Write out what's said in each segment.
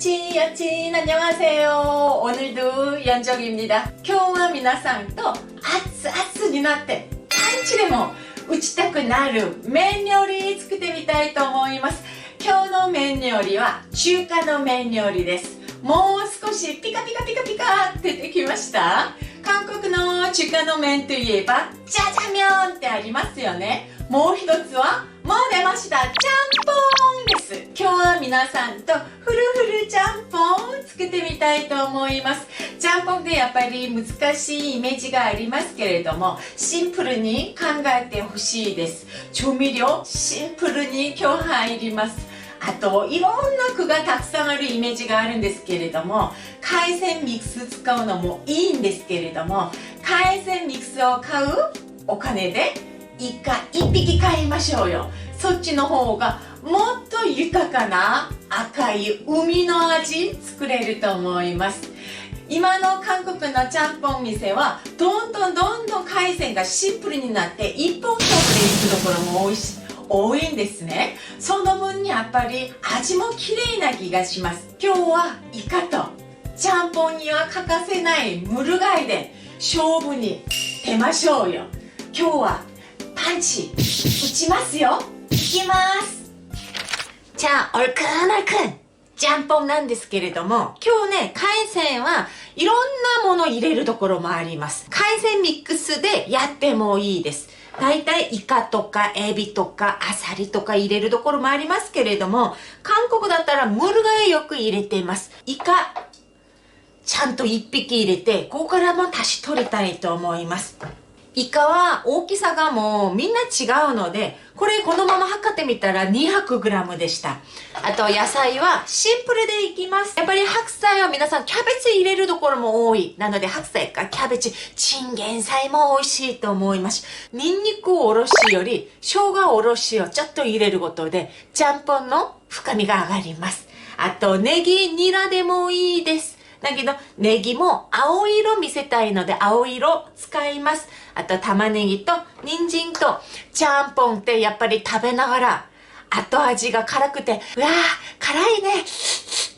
여친 안녕하세요. 오늘도 연정입니다. 今日は皆さんと熱々になってパンチでも打ちたくなる麺料理作ってみたいと思います。今日の麺料理は中華の麺料理です。もう少しピカピカピカピカって出てきました。韓国の中華の麺といえばジャジャミョンってありますよね。もう一つはもう出ました、ちゃんぽんです。今日は皆さんとフルフルちゃんぽんを作ってみたいと思います。ちゃんぽんってやっぱり難しいイメージがありますけれども、シンプルに考えてほしいです。調味料シンプルに今日入ります。あといろんな具がたくさんあるイメージがあるんですけれども、海鮮ミックス使うのもいいんですけれども、海鮮ミックスを買うお金でイカ1匹買いましょうよ。そっちの方がもっと豊かな赤い海の味作れると思います。今の韓国のちゃんぽん店はどんどん海鮮がシンプルになって一本勝負でいくところも多いんですね。その分にやっぱり味も綺麗な気がします。今日はイカとちゃんぽんには欠かせないムル貝で勝負に出ましょうよ。今日はパンチ打ちますよ。いきます。じゃあ얼큰ちゃんぽんなんですけれども、今日ね、海鮮はいろんなもの入れるところもあります。海鮮ミックスでやってもいいです。だいたいイカとかエビとかアサリとか入れるところもありますけれども、韓国だったらムル貝よく入れています。イカちゃんと1匹入れて、ここからも足し取りたいと思います。イカは大きさがもうみんな違うので、このまま測ってみたら 200g でした。あと野菜はシンプルでいきます。やっぱり白菜は皆さんキャベツ入れるところも多い。なので白菜かキャベツ、チンゲン菜も美味しいと思います。ニンニクおろしより生姜おろしをちょっと入れることで、ちゃんぽんの深みが上がります。あとネギ、ニラでもいいです。だけどネギも青色見せたいので青色使います。あと玉ねぎと人参とちゃんぽんってやっぱり食べながら後味が辛くて、うわー辛いねっ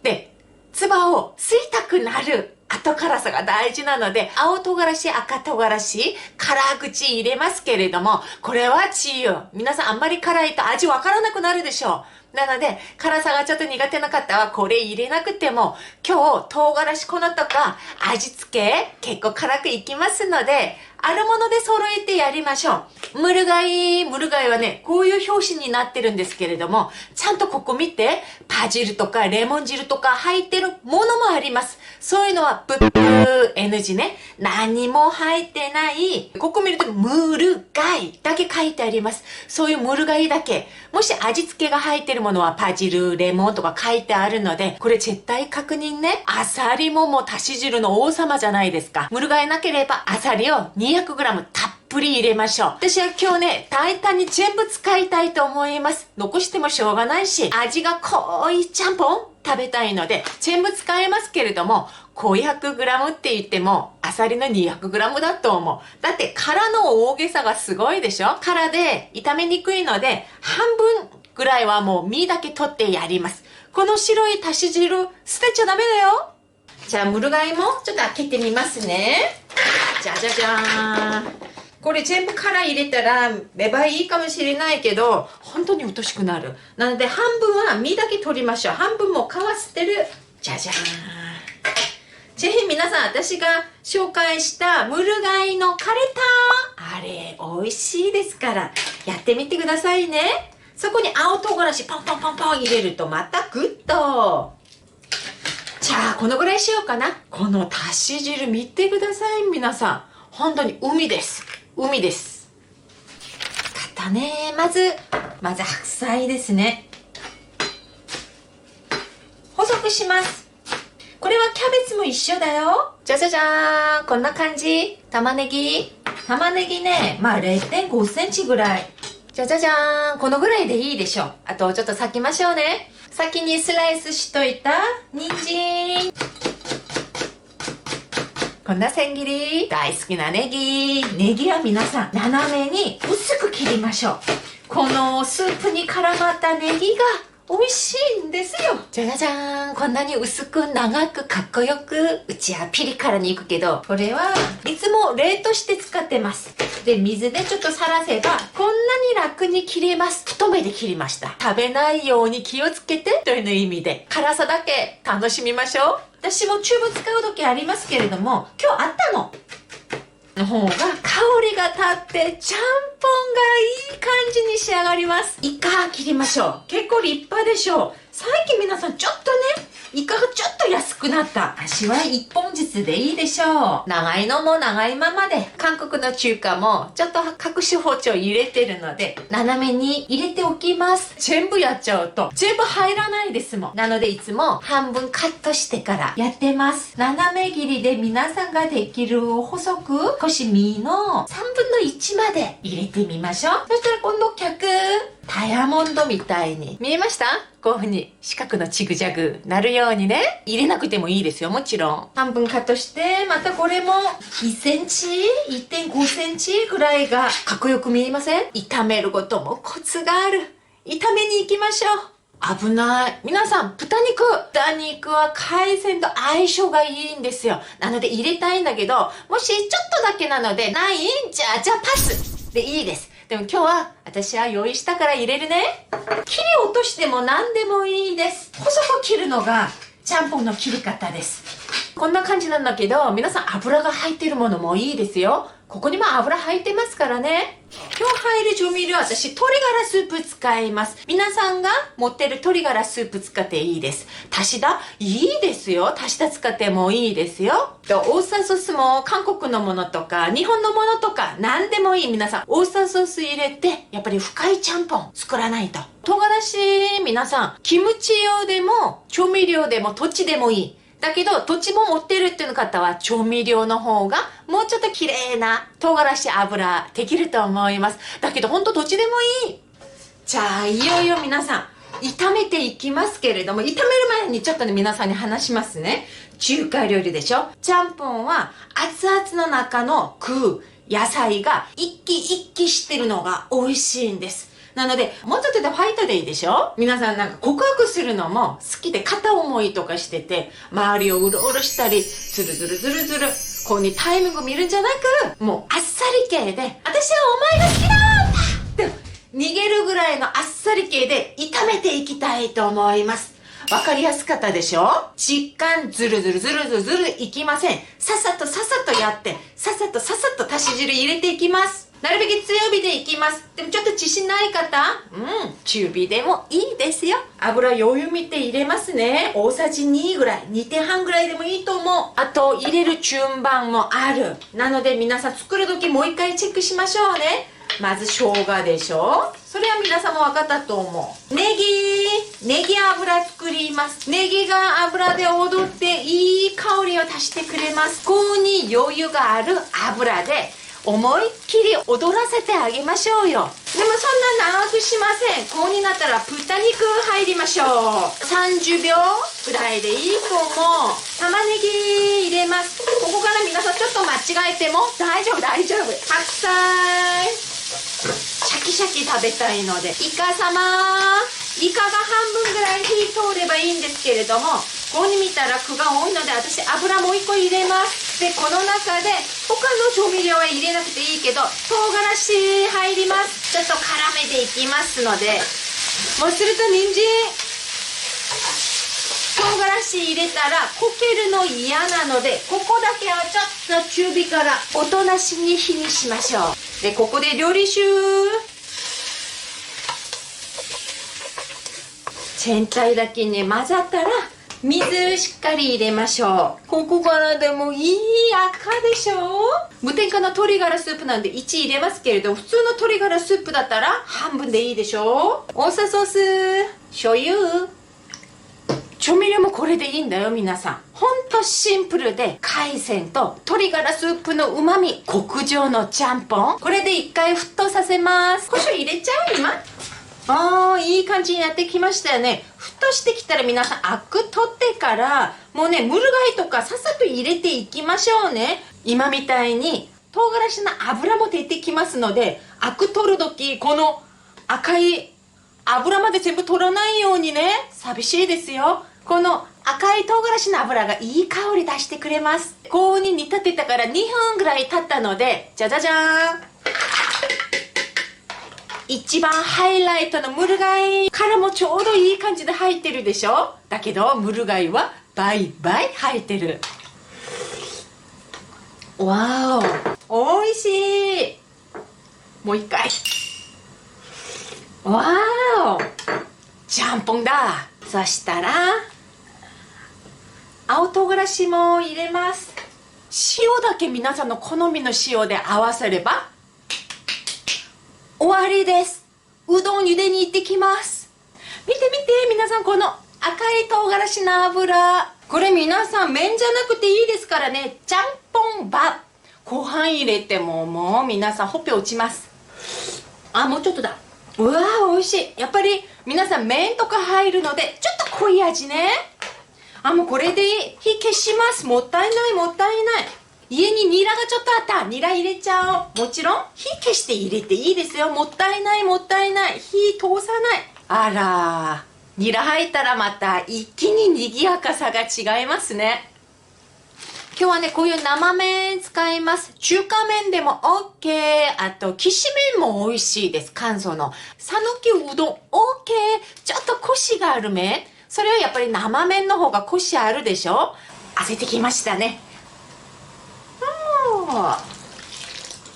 て唾を吸いたくなる後辛さが大事なので、青唐辛子、赤唐辛子、辛口入れますけれども、これは自由。皆さんあんまり辛いと味わからなくなるでしょう。なので、辛さがちょっと苦手な方はこれ入れなくても、今日唐辛子粉とか味付け結構辛くいきますので、あるもので揃えてやりましょう。ムル貝はね、こういう表紙になってるんですけれども、ちゃんとここ見て、バジルとかレモン汁とか入ってるものもあります。そういうのはブッブー NG ね。何も入ってない。ここ見るとムル貝だけ書いてあります。そういうムル貝だけ。もし味付けが入ってるものはバジル、レモンとか書いてあるので、これ絶対確認ね。アサリももう足し汁の王様じゃないですか。ムル貝なければアサリを200g たっぷり入れましょう。私は今日ね、大胆に全部使いたいと思います。残してもしょうがないし、味が濃いちゃんぽん食べたいので、全部使えますけれども、500g って言っても、アサリの 200g だと思う。だって殻の大げさがすごいでしょ。殻で炒めにくいので、半分ぐらいはもう身だけ取ってやります。この白い足し汁、捨てちゃダメだよ。じゃあ、ムル貝もちょっと開けてみますね。じゃじゃじゃーん。これ全部殻入れたらめばいいかもしれないけど、本当に落としくなる。なので半分は身だけ取りましょう。半分も皮捨てる。じゃじゃーん。ぜひ皆さん、私が紹介したムル貝のカレタン、あれ美味しいですから、やってみてくださいね。そこに青唐辛子ポンポンポンポン入れるとまたグッと。じゃあ、このぐらいしようかな。この足し汁見てください、皆さん。本当に海です。海です。型ね。まず白菜ですね。細くします。これはキャベツも一緒だよ。じゃじゃじゃーん。こんな感じ。玉ねぎね、まあ 0.5 センチぐらい。じゃじゃじゃーん。このぐらいでいいでしょう。あとちょっと裂きましょうね。先にスライスしといた人参。こんな千切り。大好きなネギ。ネギは皆さん斜めに薄く切りましょう。このスープに絡まったネギが美味しいんですよ。じゃじゃーん。こんなに薄く長くかっこよく、うちはピリ辛にいくけど、これはいつも冷凍して使ってます。で、水でちょっとさらせば、こんなに楽に切れます。太めで切りました。食べないように気をつけてという意味で、辛さだけ楽しみましょう。私もチューブ使う時ありますけれども、今日あったの。の方が香りが立ってちゃんぽんがいい感じに仕上がります。イカ切りましょう。結構立派でしょう。最近皆さんちょっとね、イカがちょっと安くなった。私は一本ずつでいいでしょう。長いのも長いままで、韓国の中華もちょっと隠し包丁入れてるので、斜めに入れておきます。全部やっちゃうと、全部入らないですもん。なのでいつも半分カットしてからやってます。斜め切りで皆さんができる細く、少し身の3分の1まで入れてみましょう。そしたら今度ダイヤモンドみたいに。見えました？こういう風に四角のチグジャグなるようにね。入れなくてもいいですよ、もちろん。半分カットして、またこれも1センチ ?1.5 センチぐらいがかっこよく見えません？炒めることもコツがある。炒めに行きましょう。危ない。皆さん、豚肉は海鮮と相性がいいんですよ。なので入れたいんだけど、もしちょっとだけなのでないんじゃパスでいいです。でも今日は私は用意したから入れるね。切り落としても何でもいいです。細く切るのがちゃんぽんの切り方です。こんな感じなんだけど、皆さん油が入っているものもいいですよ。ここにも油入ってますからね。今日入る調味料は私鶏ガラスープ使います。皆さんが持ってる鶏ガラスープ使っていいです。足しだいいですよ。足しだ使ってもいいですよ。オースターソースも韓国のものとか日本のものとか何でもいい。皆さんオースターソース入れてやっぱり深いちゃんぽん作らないと。唐辛子皆さんキムチ用でも調味料でもどっちでもいい。だけど、どっちも持ってるっていう方は調味料の方がもうちょっと綺麗な唐辛子油できると思います。だけどほんとどっちでもいい。じゃあ、いよいよ皆さん、炒めていきますけれども、炒める前にちょっとね、皆さんに話しますね。中華料理でしょ？ちゃんぽんは熱々の中の食う野菜が一気一気してるのが美味しいんです。なので、もうちょっとでファイトでいいでしょ？皆さんなんか告白するのも好きで片思いとかしてて、周りをうろうろしたり、ズルズルズルズル、こうにタイミング見るんじゃなく、もうあっさり系で、私はお前が好きだって逃げるぐらいのあっさり系で炒めていきたいと思います。わかりやすかったでしょ？時間ズルズルズルズルズルいきません。さっさとやって、さっさと足し汁入れていきます。なるべく強火でいきます。でもちょっと自信ない方、中火でもいいですよ。油余裕見て入れますね。大さじ2ぐらい、2点半ぐらいでもいいと思う。あと入れる順番もある。なので皆さん作るときもう一回チェックしましょうね。まず生姜でしょ？それは皆さんも分かったと思う。ネギ油作ります。ネギが油で踊っていい香りを足してくれます。ここに余裕がある油で思いっきり踊らせてあげましょうよ。でもそんな長くしません。こうになったら豚肉入りましょう。30秒ぐらいでいいと思う。玉ねぎ入れます。ここから皆さんちょっと間違えても大丈夫。白菜。シャキシャキ食べたいので。イカが半分ぐらい火通ればいいんですけれども、ここに見たら具が多いので私油もう一個入れます。で、この中で他の調味料は入れなくていいけど唐辛子入ります。ちょっと絡めていきますので、もうすると人参唐辛子入れたら溶けるの嫌なので、ここだけはちょっと中火からおとなしに火にしましょう。で、ここで料理酒全体だけね混ざったら水しっかり入れましょう。ここからでもいい赤でしょ？無添加の鶏ガラスープなんで1入れますけれど、普通の鶏ガラスープだったら半分でいいでしょ？オースターソース、醤油、調味料もこれでいいんだよ皆さん。ほんとシンプルで海鮮と鶏ガラスープの旨味、極上のちゃんぽん。これで一回沸騰させます。胡椒入れちゃう今。いい感じになってきましたよね。沸騰してきたら皆さんアク取ってからもうね、ムル貝とかさっさと入れていきましょうね。今みたいに唐辛子の油も出てきますので、アク取るときこの赤い油まで全部取らないようにね、寂しいですよ。この赤い唐辛子の油がいい香り出してくれます。高温に煮立てたから2分ぐらい経ったので、じゃじゃじゃーん。一番ハイライトのムル貝からもちょうどいい感じで入ってるでしょ。だけどムル貝は倍々入ってる。わーお、美味しい。もう一回。わーお、ちゃんぽんだ。そしたら青唐辛子も入れます。塩だけ皆さんの好みの塩で合わせれば終わりです。うどん茹でに行ってきます。見て見て、皆さん、この赤い唐辛子の油。これ皆さん麺じゃなくていいですからね。ちゃんぽんばご飯入れてももう皆さんほっぺ落ちます。あ、もうちょっとだ。うわー、美味しい。やっぱり皆さん麺とか入るのでちょっと濃い味ね。あ、もうこれで火消します。もったいないもったいない。家にニラがちょっとあった。ニラ入れちゃおう。もちろん火消して入れていいですよ。もったいないもったいない。火通さない。あらー、ニラ入ったらまた一気に賑やかさが違いますね。今日はね、こういう生麺使います。中華麺でも OK。あと、きしめんも美味しいです。乾燥の。讃岐うどん OK。ちょっとコシがある麺。それはやっぱり生麺の方がコシあるでしょ。焦ってきましたね。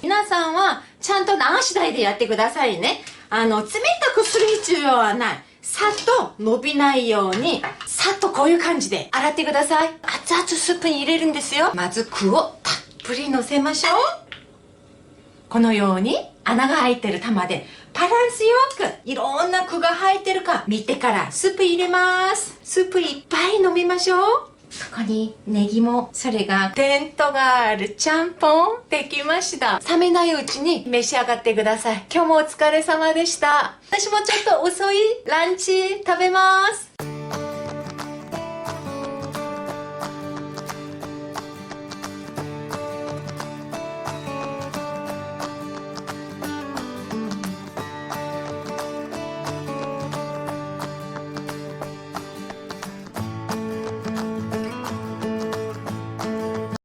皆さんはちゃんと流し台でやってくださいね。冷たくする必要はない。さっと伸びないように、さっとこういう感じで洗ってください。熱々スープに入れるんですよ。まず具をたっぷり乗せましょう。このように穴が開いてる玉でバランスよくいろんな具が入ってるか見てからスープ入れます。スープいっぱい飲みましょう。ここにネギも、それが伝統があるちゃんぽんできました。冷めないうちに召し上がってください。今日もお疲れ様でした。私もちょっと遅いランチ食べます。